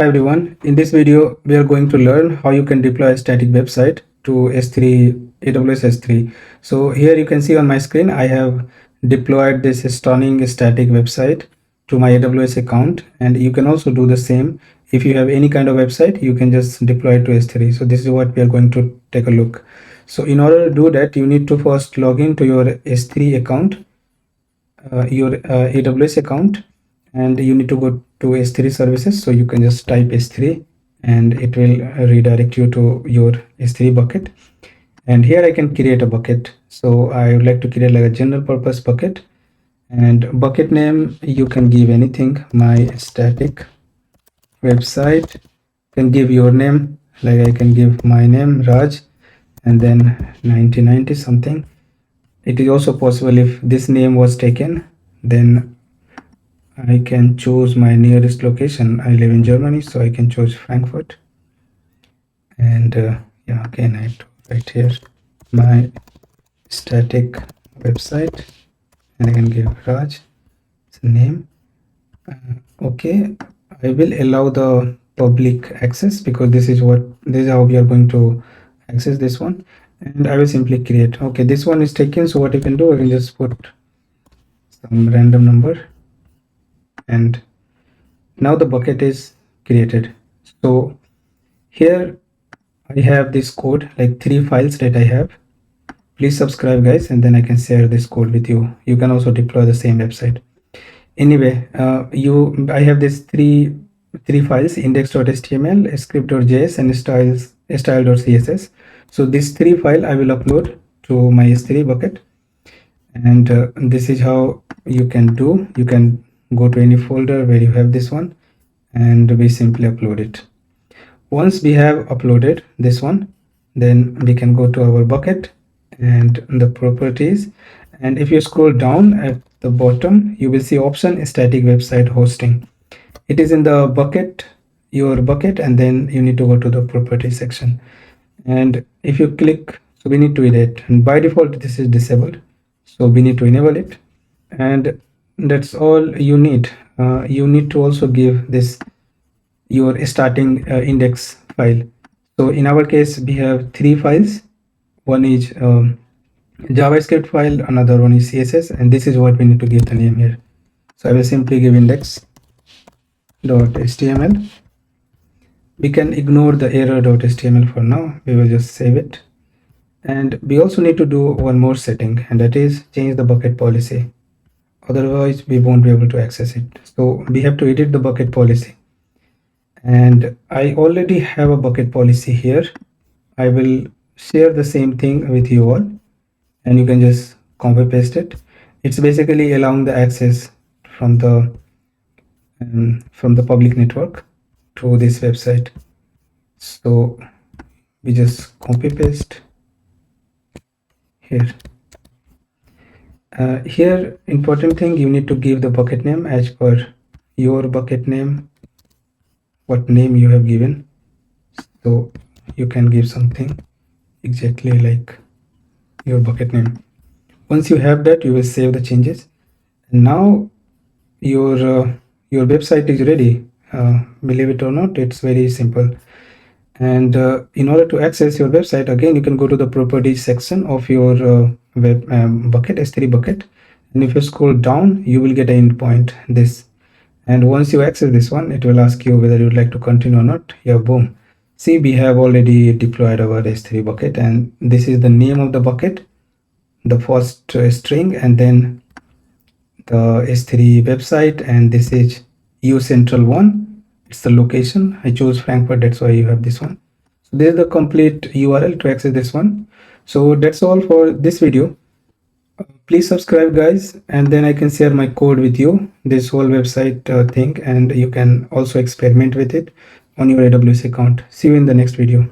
Hi everyone, in this video we are going to learn how you can deploy a static website to AWS S3. So here you can see on my screen I have deployed this stunning static website to my AWS account, and you can also do the same. If you have any kind of website, you can just deploy it to S3. So this is what we are going to take a look. So in order to do that, you need to first log in to your S3 account, your AWS account, and you need to go to S3 services. So you can just type S3 and it will redirect you to your S3 bucket. And here I can create a bucket. So I would like to create like a general purpose bucket, and bucket name you can give anything. My static website, can give your name, like I can give my name Raj and then 1990 something. It is also possible if this name was taken, then I can choose my nearest location. I live in Germany, so I can choose Frankfurt. And yeah, again I have to write here my static website, and I can give Raj name. Okay, I will allow the public access because this is how we are going to access this one. And I will simply create. Okay, this one is taken, so what you can do, I can just put some random number, and now the bucket is created. So here I have this code, like 3 files that I have. Please subscribe guys, and then I can share this code with you. You can also deploy the same website. Anyway, I have these three files: index.html, script.js, and style.css. So these 3 files I will upload to my S3 bucket, and this is how you can do. You can go to any folder where you have this one, and we simply upload it. Once we have uploaded this one, then we can go to our bucket and the properties, and if you scroll down at the bottom, you will see option static website hosting. It is in the bucket, your bucket, and then you need to go to the property section, and if you click, so we need to edit, and by default this is disabled, so we need to enable it. And that's all you need. You need to also give this your starting index file. So in our case we have 3 files. One is JavaScript file, another one is CSS, and this is what we need to give the name here. So I will simply give index.html. We can ignore the error.html for now. We will just save it. And we also need to do one more setting, and that is change the bucket policy. Otherwise we won't be able to access it. So we have to edit the bucket policy, and I already have a bucket policy here. I will share the same thing with you all, and you can just copy paste it. It's basically allowing the access from the public network to this website. So we just copy paste here. Here, important thing, you need to give the bucket name as per your bucket name, what name you have given. So you can give something exactly like your bucket name. Once you have that, you will save the changes, and now your website is ready. Believe it or not, it's very simple. And in order to access your website, again you can go to the properties section of your web bucket, S3 bucket, and if you scroll down, you will get an endpoint, this. And once you access this one, it will ask you whether you would like to continue or not. Yeah, boom. See, we have already deployed our S3 bucket, and this is the name of the bucket, the first string, and then the S3 website, and this is uCentral1. It's the location. I chose Frankfurt, that's why you have this one. So this is the complete URL to access this one. So that's all for this video. Please subscribe guys, and then I can share my code with you, this whole website thing, and you can also experiment with it on your AWS account. See you in the next video.